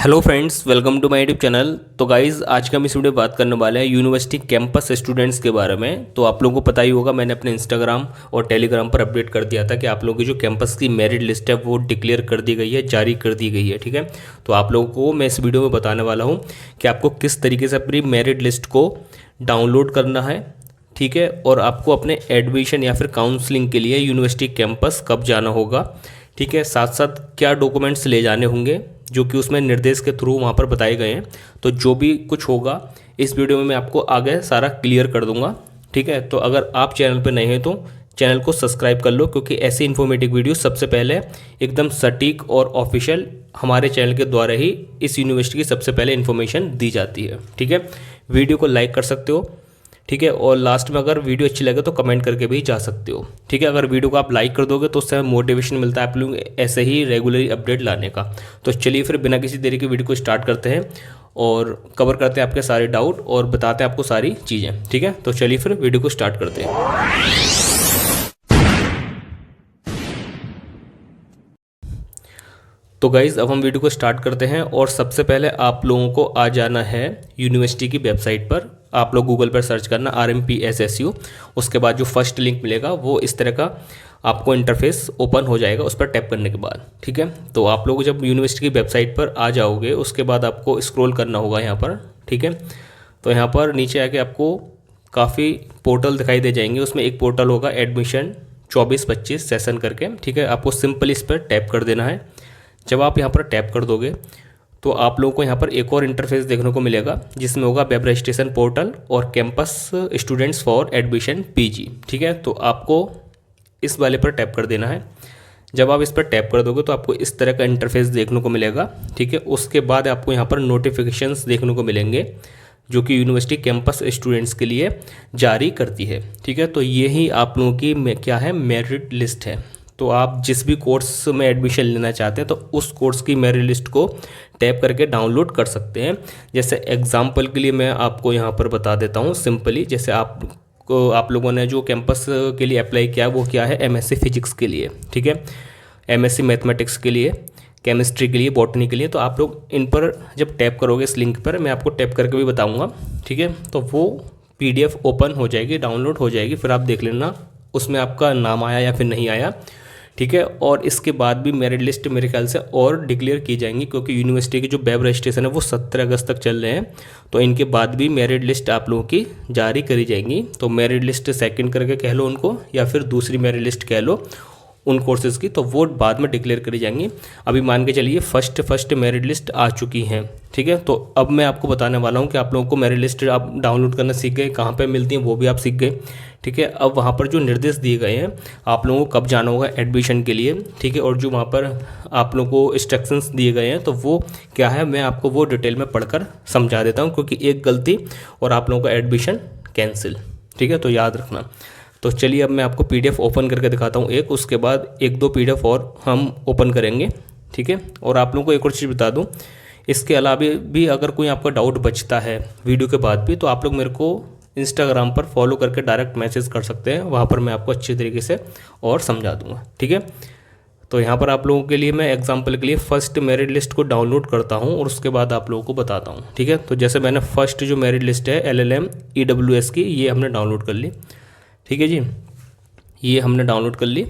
Hello friends, welcome to my YouTube channel. तो guys, आज का हम इस वीडियो में बात करने वाले हैं यूनिवर्सिटी कैंपस स्टूडेंट्स के बारे में। तो आप लोगों को पता ही होगा, मैंने अपने इंस्टाग्राम और टेलीग्राम पर अपडेट कर दिया था कि आप लोगों की जो कैंपस की मेरिट लिस्ट है वो डिक्लेयर कर दी गई है, जारी कर दी गई है। ठीक है, तो आप लोगों को मैं इस वीडियो में बताने वाला हूँ कि आपको किस तरीके से अपनी मेरिट लिस्ट को डाउनलोड करना है। ठीक है, और आपको अपने एडमिशन या फिर काउंसलिंग के लिए यूनिवर्सिटी कैंपस कब जाना होगा। ठीक है, साथ साथ क्या डॉक्यूमेंट्स ले जाने होंगे जो कि उसमें निर्देश के थ्रू वहाँ पर बताए गए हैं। तो जो भी कुछ होगा इस वीडियो में मैं आपको आगे सारा क्लियर कर दूंगा। ठीक है, तो अगर आप चैनल पर नए हैं तो चैनल को सब्सक्राइब कर लो, क्योंकि ऐसी इन्फॉर्मेटिव वीडियो सबसे पहले एकदम सटीक और ऑफिशियल हमारे चैनल के द्वारा ही इस यूनिवर्सिटी की सबसे पहले इन्फॉर्मेशन दी जाती है। ठीक है, वीडियो को लाइक कर सकते हो। ठीक है, और लास्ट में अगर वीडियो अच्छी लगे तो कमेंट करके भी जा सकते हो। ठीक है, अगर वीडियो को आप लाइक कर दोगे तो उससे मोटिवेशन मिलता है आप लोग ऐसे ही रेगुलरली अपडेट लाने का। तो चलिए फिर बिना किसी देरी के वीडियो को स्टार्ट करते हैं और कवर करते हैं आपके सारे डाउट और बताते हैं आपको सारी चीज़ें। ठीक है, तो चलिए फिर वीडियो को स्टार्ट करते हैं। तो गाइज़, अब हम वीडियो को स्टार्ट करते हैं और सबसे पहले आप लोगों को आ जाना है यूनिवर्सिटी की वेबसाइट पर। आप लोग गूगल पर सर्च करना RMPSSU। उसके बाद जो फर्स्ट लिंक मिलेगा वो इस तरह का आपको इंटरफेस ओपन हो जाएगा उस पर टैप करने के बाद। ठीक है, तो आप लोग जब यूनिवर्सिटी की वेबसाइट पर आ जाओगे उसके बाद आपको स्क्रॉल करना होगा यहाँ पर। ठीक है, तो यहाँ पर नीचे आके आपको काफ़ी पोर्टल दिखाई दे जाएंगे। उसमें एक पोर्टल होगा एडमिशन 24-25 सेशन करके। ठीक है, आपको सिंपल इस पर टैप कर देना है। जब आप यहाँ पर टैप कर दोगे तो आप लोगों को यहाँ पर एक और इंटरफेस देखने को मिलेगा जिसमें होगा वेब रजिस्ट्रेशन पोर्टल और campus students for admission PG। ठीक है, तो आपको इस वाले पर टैप कर देना है। जब आप इस पर टैप कर दोगे तो आपको इस तरह का इंटरफेस देखने को मिलेगा। ठीक है, उसके बाद आपको यहाँ पर नोटिफिकेशंस देखने को मिलेंगे जो कि यूनिवर्सिटी कैंपस स्टूडेंट्स के लिए जारी करती है। ठीक है, तो यही आप लोगों की क्या है, मेरिट लिस्ट है। तो आप जिस भी कोर्स में एडमिशन लेना चाहते हैं तो उस कोर्स की मेरिट लिस्ट को टैप करके डाउनलोड कर सकते हैं। जैसे एग्जांपल के लिए मैं आपको यहाँ पर बता देता हूँ सिंपली। जैसे आप लोगों ने जो कैंपस के लिए अप्लाई किया वो क्या है, MSc फिजिक्स के लिए। ठीक है, MSc मैथमेटिक्स के लिए, केमिस्ट्री के लिए, बॉटनी के लिए। तो आप लोग इन पर जब टैप करोगे इस लिंक पर, मैं आपको टैप करके भी बताऊँगा। ठीक है, तो वो PDF ओपन हो जाएगी, डाउनलोड हो जाएगी, फिर आप देख लेना उसमें आपका नाम आया या फिर नहीं आया। ठीक है, और इसके बाद भी मेरिट लिस्ट मेरे ख्याल से और डिक्लेयर की जाएंगी, क्योंकि यूनिवर्सिटी की जो वेब रजिस्ट्रेशन है वो 17 अगस्त तक चल रहे हैं। तो इनके बाद भी मेरिट लिस्ट आप लोगों की जारी करी जाएंगी। तो मेरिट लिस्ट सेकंड करके कह लो उनको, या फिर दूसरी मेरिट लिस्ट कह लो उन कोर्सेज़ की, तो वो बाद में डिक्लेयर करी जाएंगी। अभी मान के चलिए फर्स्ट मेरिट लिस्ट आ चुकी हैं। ठीक है, तो अब मैं आपको बताने वाला हूँ कि आप लोगों को मेरिट लिस्ट आप डाउनलोड करना सीख गए, कहाँ पे मिलती हैं वो भी आप सीख गए। ठीक है, अब वहाँ पर जो निर्देश दिए गए हैं आप लोगों को कब जाना होगा एडमिशन के लिए। ठीक है, और जो वहाँ पर आप लोगों को इंस्ट्रक्शंस दिए गए हैं तो वो क्या है, मैं आपको वो डिटेल में पढ़कर समझा देता हूँ, क्योंकि एक गलती और आप लोगों का एडमिशन कैंसिल। ठीक है, तो याद रखना। तो चलिए अब मैं आपको PDF ओपन करके दिखाता हूँ एक, उसके बाद 1-2 PDF और हम ओपन करेंगे। ठीक है, और आप लोगों को एक और चीज़ बता दूँ, इसके अलावा भी अगर कोई आपका डाउट बचता है वीडियो के बाद भी, तो आप लोग मेरे को इंस्टाग्राम पर फॉलो करके डायरेक्ट मैसेज कर सकते हैं। वहाँ पर मैं आपको अच्छी तरीके से और समझा दूँगा। ठीक है, तो यहाँ पर आप लोगों के लिए मैं एग्जांपल के लिए फर्स्ट मेरिट लिस्ट को डाउनलोड करता हूँ और उसके बाद आप लोगों को बताता हूँ। ठीक है, तो जैसे मैंने फर्स्ट जो मेरिट लिस्ट है LLM EWS की, ये हमने डाउनलोड कर ली। ठीक है जी, ये हमने डाउनलोड कर ली।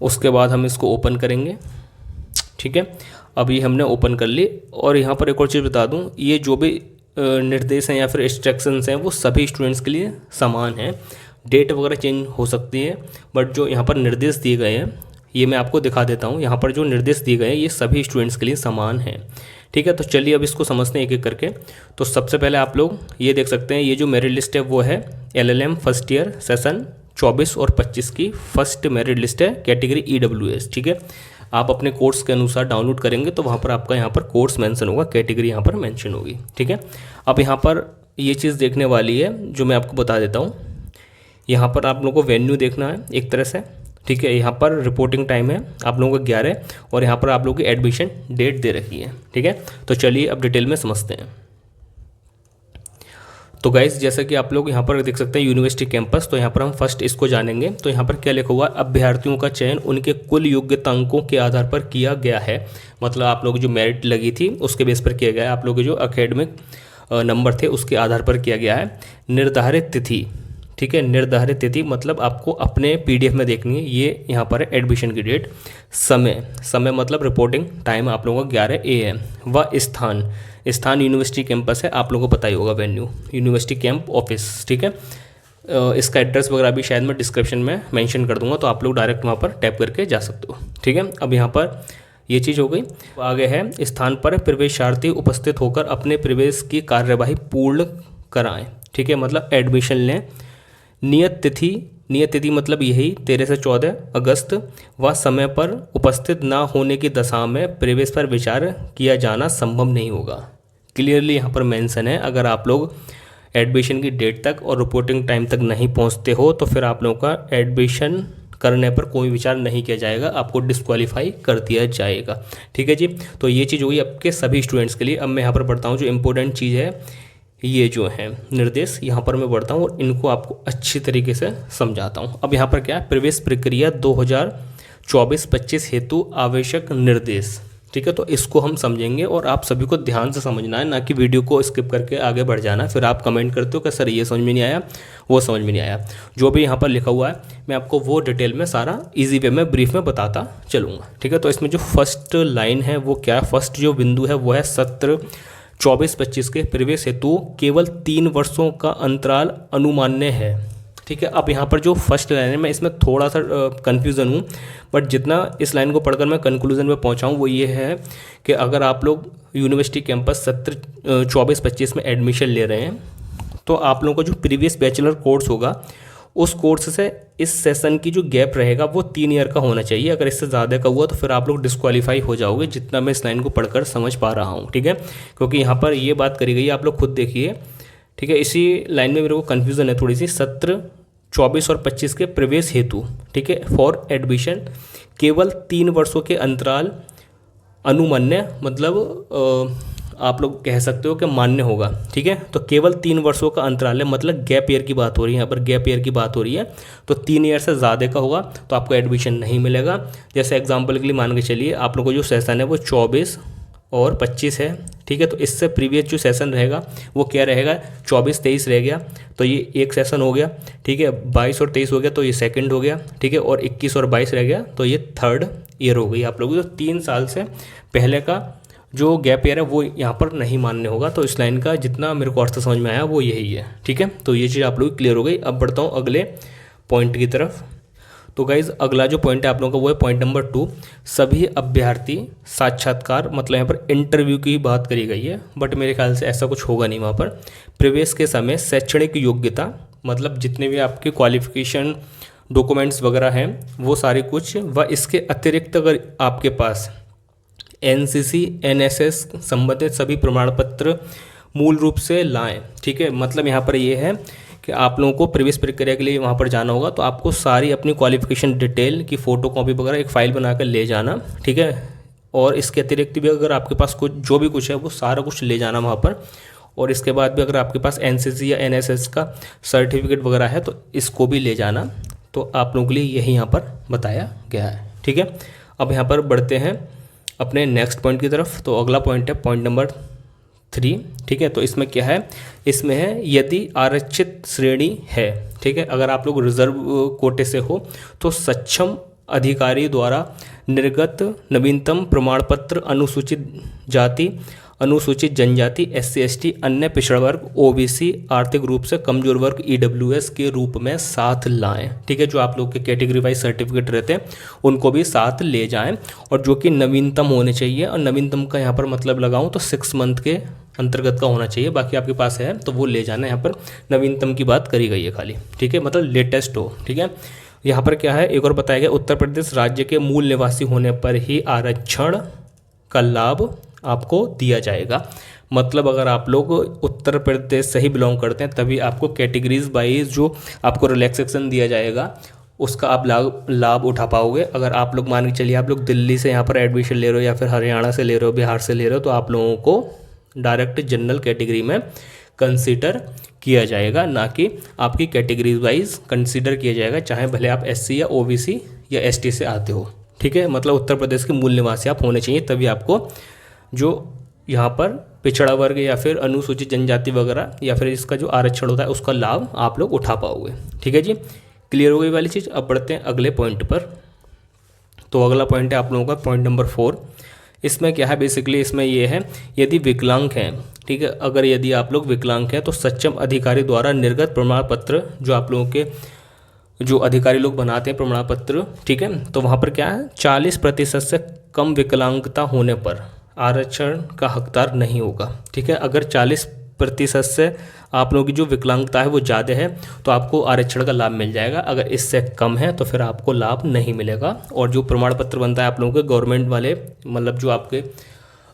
उसके बाद हम इसको ओपन करेंगे। ठीक है, अब ये हमने ओपन कर ली। और यहाँ पर एक और चीज़ बता दूँ, ये जो भी निर्देश हैं या फिर इंस्ट्रक्शंस हैं वो सभी स्टूडेंट्स के लिए समान हैं। डेट वगैरह चेंज हो सकती है, बट जो यहाँ पर निर्देश दिए गए हैं ये मैं आपको दिखा देता हूँ। यहाँ पर जो निर्देश दिए गए हैं ये सभी स्टूडेंट्स के लिए समान हैं। ठीक है, तो चलिए अब इसको समझते हैं एक एक करके। तो सबसे पहले आप लोग ये देख सकते हैं, ये जो मेरिट लिस्ट है वो है LLM फर्स्ट ईयर सेशन 24 और 25 की फर्स्ट मेरिट लिस्ट है, कैटेगरी EWS। ठीक है, आप अपने कोर्स के अनुसार डाउनलोड करेंगे तो वहाँ पर आपका यहाँ पर कोर्स मेंशन होगा, कैटेगरी यहाँ पर मेंशन होगी। ठीक है, अब यहाँ पर ये चीज़ देखने वाली है जो मैं आपको बता देता हूँ। यहाँ पर आप लोगों को वेन्यू देखना है एक तरह से। ठीक है, यहाँ पर रिपोर्टिंग टाइम है आप लोगों का 11 और यहाँ पर आप लोगों की एडमिशन डेट दे रखी है। ठीक है, तो चलिए अब डिटेल में समझते हैं। तो गाइस जैसा कि आप लोग यहाँ पर देख सकते हैं यूनिवर्सिटी कैंपस, तो यहाँ पर हम फर्स्ट इसको जानेंगे। तो यहाँ पर क्या लिखा हुआ है, अभ्यर्थियों का चयन उनके कुल योग्यतांकों के आधार पर किया गया है। मतलब आप लोग जो मेरिट लगी थी उसके बेस पर किया गया है, आप लोग के जो एकेडमिक नंबर थे उसके आधार पर किया गया है। निर्धारित तिथि, ठीक है, निर्धारित तिथि मतलब आपको अपने पीडीएफ में देखनी है, ये यहाँ पर है एडमिशन की डेट। समय मतलब रिपोर्टिंग टाइम आप लोगों का 11 AM। व स्थान यूनिवर्सिटी कैंपस है, आप लोगों को पता ही होगा, वेन्यू यूनिवर्सिटी कैंप ऑफिस, ठीक है। इसका एड्रेस वगैरह भी शायद मैं डिस्क्रिप्शन में मेंशन कर दूंगा, तो आप लोग डायरेक्ट वहाँ पर टैप करके जा सकते हो, ठीक है। अब यहाँ पर ये चीज़ हो गई। आगे है स्थान पर प्रवेशार्थी उपस्थित होकर अपने प्रवेश की कार्यवाही पूर्ण कराएं, ठीक है, मतलब एडमिशन लें। नियत तिथि मतलब यही 13 से 14 अगस्त व समय पर उपस्थित ना होने की दशा में प्रवेश पर विचार किया जाना संभव नहीं होगा। क्लियरली यहाँ पर मेंशन है, अगर आप लोग एडमिशन की डेट तक और रिपोर्टिंग टाइम तक नहीं पहुँचते हो तो फिर आप लोगों का एडमिशन करने पर कोई विचार नहीं किया जाएगा, आपको डिस्क्वालीफाई कर दिया जाएगा, ठीक है जी। तो ये चीज़ होगी आपके सभी स्टूडेंट्स के लिए। अब मैं यहाँ पर पढ़ता हूँ जो इम्पोर्टेंट चीज़ है, ये जो है निर्देश यहाँ पर मैं बढ़ता हूँ और इनको आपको अच्छी तरीके से समझाता हूँ। अब यहाँ पर क्या है, प्रवेश प्रक्रिया 2024-25 हेतु आवश्यक निर्देश, ठीक है। तो इसको हम समझेंगे और आप सभी को ध्यान से समझना है, ना कि वीडियो को स्किप करके आगे बढ़ जाना। फिर आप कमेंट करते हो कि सर ये समझ में नहीं आया, वो समझ में नहीं आया। जो भी यहाँ पर लिखा हुआ है मैं आपको वो डिटेल में सारा ईजी वे में ब्रीफ में बताता चलूँगा, ठीक है। तो इसमें जो फर्स्ट लाइन है वो क्या है, फर्स्ट जो बिंदु है वो है सत्र 24-25 के प्रवेश हेतु केवल 3 वर्षों का अंतराल अनुमान्य है, ठीक है। अब यहाँ पर जो फर्स्ट लाइन है मैं इसमें थोड़ा सा कन्फ्यूज़न हूँ, बट जितना इस लाइन को पढ़कर मैं कंक्लूजन में पहुँचा हूँ वो ये है कि अगर आप लोग यूनिवर्सिटी कैंपस सत्र 24-25 में एडमिशन ले रहे हैं तो आप लोगों का जो प्रीवियस बैचलर कोर्स होगा उस कोर्स से इस सेशन की जो गैप रहेगा वो 3 ईयर का होना चाहिए। अगर इससे ज़्यादा का हुआ तो फिर आप लोग डिस्क्वालीफाई हो जाओगे, जितना मैं इस लाइन को पढ़कर समझ पा रहा हूँ, ठीक है। क्योंकि यहाँ पर ये बात करी गई है, आप लोग खुद देखिए, ठीक है। इसी लाइन में मेरे को कन्फ्यूज़न है थोड़ी सी। सत्र 24 और 25 के प्रवेश हेतु, ठीक है, फॉर एडमिशन केवल 3 वर्षों के अंतराल अनुमान्य मतलब आप लोग कह सकते हो कि मान्य होगा, ठीक है। तो केवल 3 वर्षों का अंतराल है, मतलब गैप ईयर की बात हो रही है, यहाँ पर गैप ईयर की बात हो रही है। तो 3 ईयर से ज़्यादा का होगा तो आपको एडमिशन नहीं मिलेगा। जैसे एग्जांपल के लिए मान के चलिए आप लोगों को जो सेशन है वो 24 और 25 है, ठीक है। तो इससे प्रीवियस जो सेशन रहेगा वो क्या रहेगा, 24-23 रह गया, तो ये एक सेशन हो गया, ठीक है। 22 और 23 हो गया तो ये सेकंड हो गया, ठीक है। और 21 और 22 रह गया तो ये थर्ड ईयर हो गई आप लोगों की। तो 3 साल से पहले का जो गैप ईयर है वो यहाँ पर नहीं मान्य होगा। तो इस लाइन का जितना मेरे को अर्थ समझ में आया वो यही है, ठीक है। तो ये चीज़ आप लोग क्लियर हो गई। अब बढ़ता हूँ अगले पॉइंट की तरफ। तो गाइज़ अगला जो पॉइंट है आप लोगों का वो है पॉइंट नंबर 2, सभी अभ्यर्थी साक्षात्कार, मतलब यहाँ पर इंटरव्यू की बात करी गई है, बट मेरे ख्याल से ऐसा कुछ होगा नहीं वहाँ पर। प्रवेश के समय शैक्षणिक योग्यता मतलब जितने भी आपके क्वालिफिकेशन डॉक्यूमेंट्स वगैरह हैं वो सारे कुछ, व इसके अतिरिक्त अगर आपके पास NCC NSS संबंधित सभी प्रमाण पत्र मूल रूप से लाएं, ठीक है। मतलब यहाँ पर ये है कि आप लोगों को प्रवेश प्रक्रिया के लिए वहाँ पर जाना होगा तो आपको सारी अपनी क्वालिफिकेशन डिटेल की फ़ोटो कॉपी वगैरह एक फ़ाइल बनाकर ले जाना, ठीक है। और इसके अतिरिक्त भी अगर आपके पास कुछ जो भी कुछ है वो सारा कुछ ले जाना वहाँ पर। और इसके बाद भी अगर आपके पास NCC या NSS का सर्टिफिकेट वगैरह है तो इसको भी ले जाना। तो आप लोगों के लिए यही यहाँ पर बताया गया है, ठीक है। अब यहाँ पर बढ़ते हैं अपने नेक्स्ट पॉइंट की तरफ। तो अगला पॉइंट है पॉइंट नंबर 3, ठीक है। तो इसमें क्या है, इसमें है यदि आरक्षित श्रेणी है, ठीक है, अगर आप लोग रिजर्व कोटे से हो तो सक्षम अधिकारी द्वारा निर्गत नवीनतम प्रमाण पत्र अनुसूचित जाति, अनुसूचित जनजाति, SC ST, अन्य पिछड़ा वर्ग, OBC, आर्थिक रूप से कमजोर वर्ग, EWS के रूप में साथ लाएं, ठीक है। जो आप लोग के कैटेगरी वाइज सर्टिफिकेट रहते हैं उनको भी साथ ले जाएं, और जो कि नवीनतम होने चाहिए। और नवीनतम का यहाँ पर मतलब लगाऊं तो 6 मंथ के अंतर्गत का होना चाहिए, बाकी आपके पास है तो वो ले जाना। यहाँ पर नवीनतम की बात करी गई है खाली, ठीक है, मतलब लेटेस्ट हो, ठीक है। यहाँ पर क्या है एक और बताया गया, उत्तर प्रदेश राज्य के मूल निवासी होने पर ही आरक्षण का लाभ आपको दिया जाएगा। मतलब अगर आप लोग उत्तर प्रदेश से ही बिलोंग करते हैं तभी आपको कैटेगरीज वाइज जो आपको रिलैक्सेशन दिया जाएगा उसका आप लाभ उठा पाओगे। अगर आप लोग मान के चलिए आप लोग दिल्ली से यहाँ पर एडमिशन ले रहे हो या फिर हरियाणा से ले रहे हो, बिहार से ले रहे हो, तो आप लोगों को डायरेक्ट जनरल कैटेगरी में कंसीडर किया जाएगा, ना कि आपकी कैटेगरी वाइज कंसीडर किया जाएगा, चाहे भले आप एससी या ओबीसी या एसटी से आते हो। ठीक है, मतलब उत्तर प्रदेश के मूल निवासी आप होने चाहिए, तभी आपको जो यहाँ पर पिछड़ा वर्ग या फिर अनुसूचित जनजाति वगैरह या फिर इसका जो आरक्षण होता है उसका लाभ आप लोग उठा पाओगे। ठीक है जी, क्लियर हो गई वाली चीज़। अब बढ़ते हैं अगले पॉइंट पर। तो अगला पॉइंट है आप लोगों का पॉइंट नंबर 4। इसमें क्या है, बेसिकली इसमें ये है, यदि विकलांग हैं, ठीक है, अगर यदि आप लोग विकलांग हैं तो सक्षम अधिकारी द्वारा निर्गत प्रमाण पत्र, जो आप लोगों के जो अधिकारी लोग बनाते हैं प्रमाण पत्र, ठीक है, तो वहाँ पर क्या है, 40% से कम विकलांगता होने पर आरक्षण का हकदार नहीं होगा। ठीक है, अगर 40% से आप लोगों की जो विकलांगता है वो ज़्यादा है तो आपको आरक्षण का लाभ मिल जाएगा, अगर इससे कम है तो फिर आपको लाभ नहीं मिलेगा। और जो प्रमाण पत्र बनता है आप लोगों के गवर्नमेंट वाले, मतलब जो आपके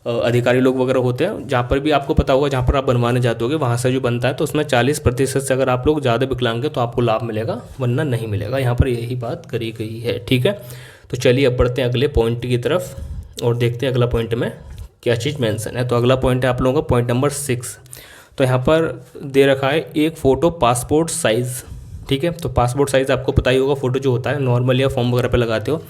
अधिकारी लोग वगैरह होते हैं, जहाँ पर भी आपको पता होगा, जहाँ पर आप बनवाने जाते होगे वहाँ से जो बनता है, तो उसमें 40% से अगर आप लोग ज़्यादा विकलांग हैं तो आपको लाभ मिलेगा, वरना नहीं मिलेगा। यहाँ पर यही बात करी गई है। ठीक है, तो चलिए अब बढ़ते हैं अगले पॉइंट की तरफ और देखते हैं अगला पॉइंट में क्या चीज़ मेंशन है। तो अगला पॉइंट है आप लोगों का पॉइंट नंबर 6। तो यहाँ पर दे रखा है एक फ़ोटो पासपोर्ट साइज़। ठीक है, तो पासपोर्ट साइज़ आपको पता ही होगा, फ़ोटो जो होता है नॉर्मल या फॉर्म वगैरह पे लगाते हो,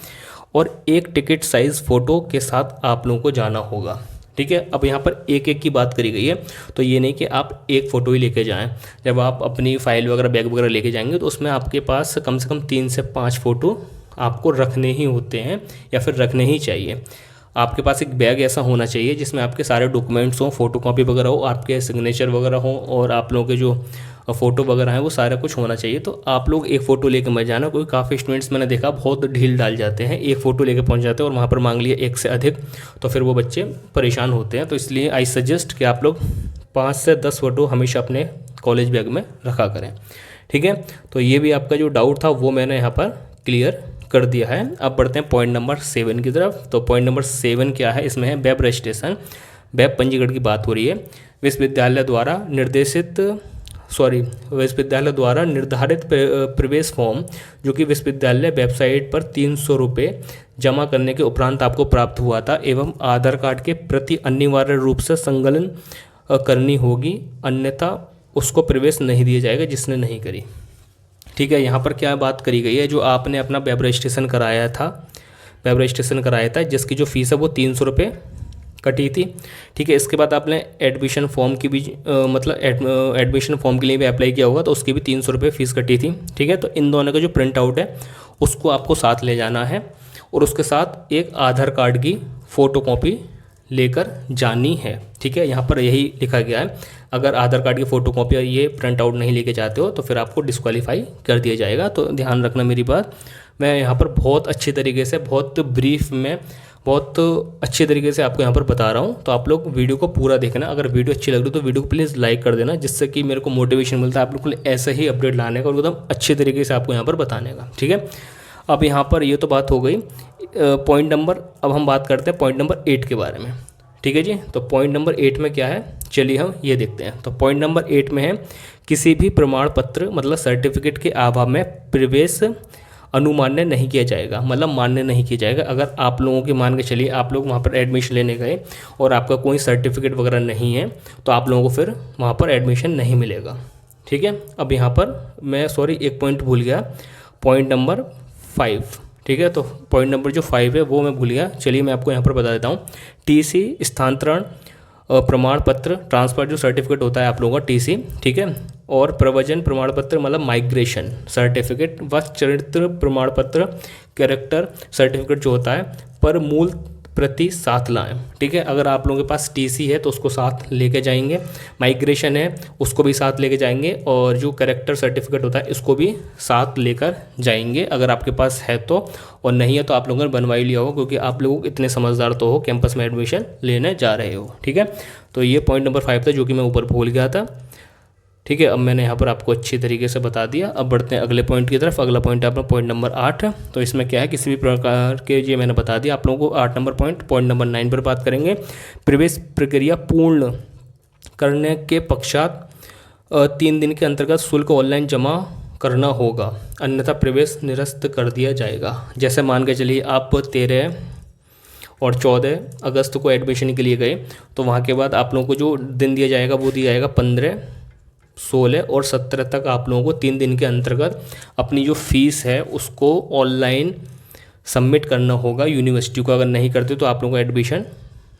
और एक टिकट साइज़ फ़ोटो के साथ आप लोगों को जाना होगा। ठीक है, अब यहाँ पर एक एक की बात करी गई है, तो ये नहीं कि आप एक फ़ोटो ही लेके जाएं। जब आप अपनी फ़ाइल वगैरह बैग वगैरह लेके जाएंगे तो उसमें आपके पास कम से कम 3 से 5 फ़ोटो आपको रखने ही होते हैं या फिर रखने ही चाहिए। आपके पास एक बैग ऐसा होना चाहिए जिसमें आपके सारे डॉक्यूमेंट्स हों, फोटोकॉपी वगैरह हो, आपके सिग्नेचर वगैरह हो, और आप लोगों के जो फ़ोटो वगैरह हैं वो सारा कुछ होना चाहिए। तो आप लोग एक फ़ोटो लेके मत जाना। कोई काफ़ी स्टूडेंट्स मैंने देखा बहुत ढील डाल जाते हैं, एक फ़ोटो लेके पहुंच जाते हैं और वहाँ पर मांग लिया एक से अधिक, तो फिर वो बच्चे परेशान होते हैं। तो इसलिए आई सजेस्ट कि आप लोग 5 से 10 फ़ोटो हमेशा अपने कॉलेज बैग में रखा करें। ठीक है, तो ये भी आपका जो डाउट था वो मैंने यहाँ पर क्लियर कर दिया है। अब बढ़ते हैं पॉइंट नंबर 7 की तरफ। तो पॉइंट नंबर 7 क्या है, इसमें है वेब रजिस्ट्रेशन, वेब पंजीकरण की बात हो रही है। विश्वविद्यालय द्वारा निर्धारित प्रवेश फॉर्म, जो कि विश्वविद्यालय वेबसाइट पर 300 रुपये जमा करने के उपरांत आपको प्राप्त हुआ था, एवं आधार कार्ड के प्रति अनिवार्य रूप से संलग्न करनी होगी, अन्यथा उसको प्रवेश नहीं दिया जाएगा जिसने नहीं करी। ठीक है, यहाँ पर क्या बात करी गई है, जो आपने अपना वेब रजिस्ट्रेशन कराया था, जिसकी जो फीस है वो 300 रुपये कटी थी। ठीक है, इसके बाद आपने एडमिशन फॉर्म की भी एडमिशन फॉर्म के लिए भी अप्लाई किया होगा, तो उसकी भी 300 रुपये फीस कटी थी। ठीक है, तो इन दोनों का जो प्रिंट आउट है उसको आपको साथ ले जाना है, और उसके साथ एक आधार कार्ड की फ़ोटोकॉपी लेकर जानी है। ठीक है, यहाँ पर यही लिखा गया है, अगर आधार कार्ड की फ़ोटोकॉपी और ये प्रिंट आउट नहीं लेके जाते हो तो फिर आपको डिस्क्वालीफाई कर दिया जाएगा। तो ध्यान रखना मेरी बात। मैं यहाँ पर बहुत अच्छे तरीके से, बहुत ब्रीफ में, बहुत अच्छे तरीके से आपको यहाँ पर बता रहा हूँ, तो आप लोग वीडियो को पूरा देखना। अगर वीडियो अच्छी लग रही तो वीडियो को प्लीज़ लाइक कर देना, जिससे कि मेरे को मोटिवेशन मिलता है आप लोग को ऐसे ही अपडेट लाने का और एकदम अच्छे तरीके से आपको यहाँ पर बताने का। ठीक है, अब यहाँ पर ये तो बात हो गई पॉइंट नंबर, अब हम बात करते हैं पॉइंट नंबर 8 के बारे में। ठीक है जी, तो पॉइंट नंबर 8 में क्या है, चलिए हम ये देखते हैं। तो पॉइंट नंबर 8 में है, किसी भी प्रमाण पत्र मतलब सर्टिफिकेट के अभाव में प्रवेश अनुमान्य नहीं किया जाएगा, मतलब मान्य नहीं किया जाएगा। अगर आप लोगों के मान के चलिए आप लोग वहाँ पर एडमिशन लेने गए और आपका कोई सर्टिफिकेट वगैरह नहीं है, तो आप लोगों को फिर वहाँ पर एडमिशन नहीं मिलेगा। ठीक है, अब यहाँ पर मैं एक पॉइंट भूल गया, पॉइंट नंबर 5। ठीक है, तो पॉइंट नंबर जो 5 है वो मैं भूल गया, चलिए मैं आपको यहाँ पर बता देता हूँ। टीसी स्थानांतरण प्रमाण पत्र, ट्रांसफ़र जो सर्टिफिकेट होता है आप लोगों का टीसी, ठीक है, और प्रव्रजन प्रमाण पत्र मतलब माइग्रेशन सर्टिफिकेट, व चरित्र प्रमाण पत्र कैरेक्टर सर्टिफिकेट जो होता है पर मूल प्रति साथ लाएं। ठीक है, अगर आप लोगों के पास टीसी है तो उसको साथ लेके जाएंगे, माइग्रेशन है उसको भी साथ लेके जाएंगे, और जो कैरेक्टर सर्टिफिकेट होता है इसको भी साथ लेकर जाएंगे अगर आपके पास है तो, और नहीं है तो आप लोगों ने बनवा ही लिया हो, क्योंकि आप लोग इतने समझदार तो हो, कैंपस में एडमिशन लेने जा रहे हो। ठीक है, तो ये पॉइंट नंबर 5 था जो कि मैं ऊपर भूल गया था। ठीक है, अब मैंने यहाँ पर आपको अच्छी तरीके से बता दिया। अब बढ़ते हैं अगले पॉइंट की तरफ। अगला पॉइंट है अपना पॉइंट नंबर 8। तो इसमें क्या है, किसी भी प्रकार के, ये मैंने बता दिया आप लोगों को। 8 नंबर पॉइंट नंबर 9 पर बात करेंगे। प्रवेश प्रक्रिया पूर्ण करने के पश्चात 3 दिन के अंतर्गत शुल्क ऑनलाइन जमा करना होगा, अन्यथा प्रवेश निरस्त कर दिया जाएगा। जैसे मान के चलिए आप 13 और 14 अगस्त को एडमिशन के लिए गए, तो वहाँ के बाद आप लोगों को जो दिन दिया जाएगा वो दिया जाएगा 15 16 और 17 तक आप लोगों को 3 दिन के अंतर्गत अपनी जो फीस है उसको ऑनलाइन सबमिट करना होगा यूनिवर्सिटी को। अगर नहीं करते तो आप लोगों को एडमिशन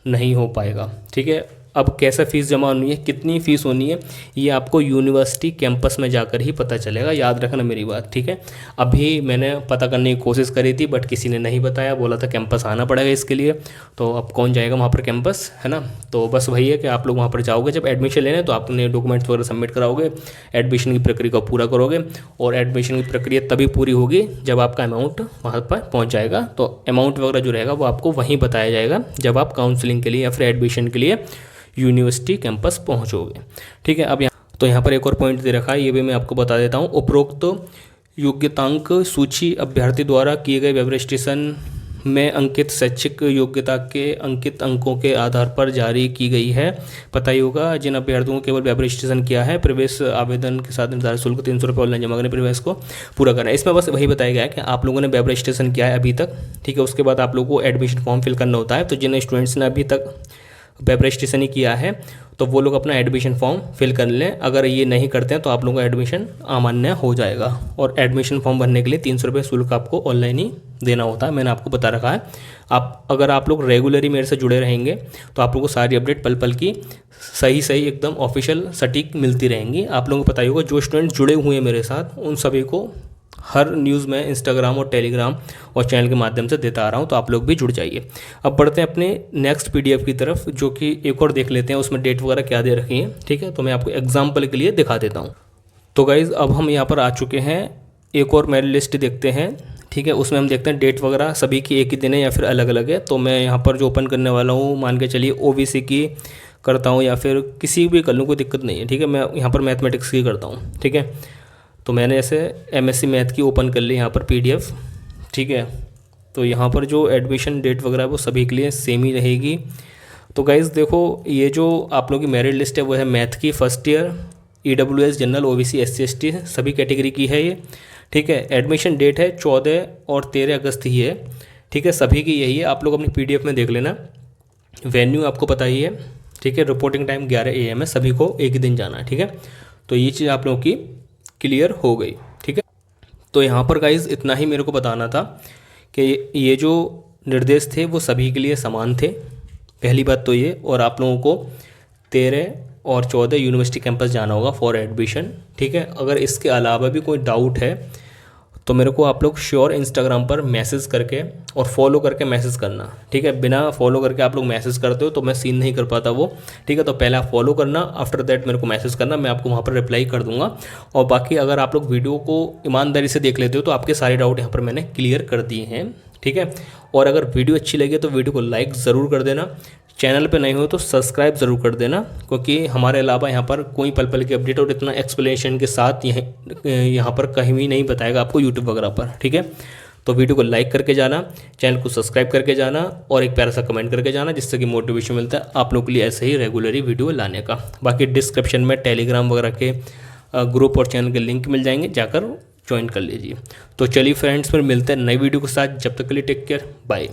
नहीं हो पाएगा। ठीक है, अब कैसा फ़ीस जमा होनी है, कितनी फ़ीस होनी है, ये आपको यूनिवर्सिटी कैंपस में जाकर ही पता चलेगा। याद रखना मेरी बात, ठीक है। अभी मैंने पता करने की कोशिश करी थी बट किसी ने नहीं बताया, बोला था कैंपस आना पड़ेगा इसके लिए। तो अब कौन जाएगा वहाँ पर कैंपस, है ना। तो बस वही है कि आप लोग वहाँ पर जाओगे जब एडमिशन लेने, तो आपने डॉक्यूमेंट्स वगैरह सबमिट कराओगे, एडमिशन की प्रक्रिया को पूरा करोगे। और एडमिशन की प्रक्रिया तभी पूरी होगी जब आपका अमाउंट वहाँ पर पहुँच जाएगा। तो अमाउंट वगैरह जो रहेगा वो आपको वहीं बताया जाएगा जब आप काउंसलिंग के लिए या फिर एडमिशन के लिए यूनिवर्सिटी कैंपस पहुंचोगे। ठीक है, अब यहाँ पर एक और पॉइंट दे रखा है, ये भी मैं आपको बता देता हूँ। उपरोक्त योग्यतांक सूची अभ्यर्थी द्वारा किए गए वेब रजिस्ट्रेशन में अंकित शैक्षिक योग्यता के अंकित अंकों के आधार पर जारी की गई है। पता ही होगा जिन अभ्यर्थियों को केवल वेब रजिस्ट्रेशन किया है, प्रवेश आवेदन के साथ निर्धारित शुल्क 300 रुपये ऑनलाइन जमा करने प्रवेश को पूरा करना है। इसमें बस वही बताया गया है कि आप लोगों ने वेब रजिस्ट्रेशन किया है अभी तक, ठीक है। उसके बाद आप लोगों को एडमिशन फॉर्म फिल करना होता है। तो जिन स्टूडेंट्स ने अभी तक वेब रजिस्ट्रेशन ही किया है तो वो लोग अपना एडमिशन फॉर्म फिल कर लें। अगर ये नहीं करते हैं तो आप लोगों का एडमिशन अमान्य हो जाएगा। और एडमिशन फॉर्म भरने के लिए 300 रुपये शुल्क आपको ऑनलाइन ही देना होता है, मैंने आपको बता रखा है। अगर आप लोग रेगुलरली मेरे से जुड़े रहेंगे तो आप लोगों को सारी अपडेट पल पल की सही एकदम ऑफिशियल सटीक मिलती रहेंगी। आप लोगों को पता ही होगा, जो स्टूडेंट जुड़े हुए हैं मेरे साथ उन सभी को हर न्यूज़ में इंस्टाग्राम और टेलीग्राम और चैनल के माध्यम से देता आ रहा हूँ, तो आप लोग भी जुड़ जाइए। अब बढ़ते हैं अपने नेक्स्ट पीडीएफ की तरफ, जो कि एक और देख लेते हैं उसमें डेट वगैरह क्या दे रखी है। ठीक है, तो मैं आपको एग्जाम्पल के लिए दिखा देता हूँ। तो गाइज़ अब हम यहाँ पर आ चुके हैं, एक और मेरिट लिस्ट देखते हैं। ठीक है, उसमें हम देखते हैं डेट वगैरह सभी की एक ही दिन है या फिर अलग अलग है। तो मैं यहाँ पर जो ओपन करने वाला हूँ, मान के चलिए ओबीसी की करता हूँ या फिर किसी भी कर लूँ, कोई दिक्कत नहीं है। ठीक है, मैं यहाँ पर मैथमेटिक्स की करता हूँ। ठीक है, तो मैंने ऐसे एमएससी मैथ की ओपन कर ली यहाँ पर पीडीएफ। ठीक है, तो यहाँ पर जो एडमिशन डेट वगैरह है वो सभी के लिए सेम ही रहेगी। तो गाइज़ देखो, ये जो आप लोगों की मेरिट लिस्ट है वो है मैथ की first year, EWS general, OBC, SC ST सभी कैटेगरी की है ये। ठीक है, एडमिशन डेट है 14 और 13 अगस्त ही है। ठीक है, सभी की यही है, आप लोग अपनी पीडीएफ में देख लेना। वेन्यू आपको पता ही है। ठीक है, रिपोर्टिंग टाइम 11 AM है, सभी को एक ही दिन जाना है। ठीक है, तो ये चीज़ आप लोगों की क्लियर हो गई। ठीक है, तो यहाँ पर गाइज़ इतना ही मेरे को बताना था कि ये जो निर्देश थे वो सभी के लिए समान थे, पहली बात तो ये। और आप लोगों को 13 और 14 यूनिवर्सिटी कैंपस जाना होगा फॉर एडमिशन। ठीक है, अगर इसके अलावा भी कोई डाउट है तो मेरे को आप लोग श्योर इंस्टाग्राम पर मैसेज करके और फॉलो करके मैसेज करना। ठीक है, बिना फॉलो करके आप लोग मैसेज करते हो तो मैं सीन नहीं कर पाता वो। ठीक है, तो पहले आप फॉलो करना, आफ्टर दैट मेरे को मैसेज करना, मैं आपको वहाँ पर रिप्लाई कर दूंगा। और बाकी अगर आप लोग वीडियो को ईमानदारी से देख लेते हो तो आपके सारे डाउट यहाँ पर मैंने क्लियर कर दिए हैं। ठीक है, और अगर वीडियो अच्छी लगे तो वीडियो को लाइक ज़रूर कर देना, चैनल पे नहीं हो तो सब्सक्राइब ज़रूर कर देना, क्योंकि हमारे अलावा यहाँ पर कोई पल पल की अपडेट और इतना एक्सप्लेनेशन के साथ यहाँ पर कहीं भी नहीं बताएगा आपको यूट्यूब वगैरह पर। ठीक है, तो वीडियो को लाइक करके जाना, चैनल को सब्सक्राइब करके जाना और एक प्यारा सा कमेंट करके जाना, जिससे कि मोटिवेशन मिलता है आप लोगों के लिए ऐसे ही रेगुलरली वीडियो लाने का। बाकी डिस्क्रिप्शन में टेलीग्राम वगैरह के ग्रुप और चैनल के लिंक मिल जाएंगे, जाकर ज्वाइन कर लीजिए। तो चलिए फ्रेंड्स, फिर मिलते हैं नई वीडियो के साथ, जब तक के लिए टेक केयर, बाय।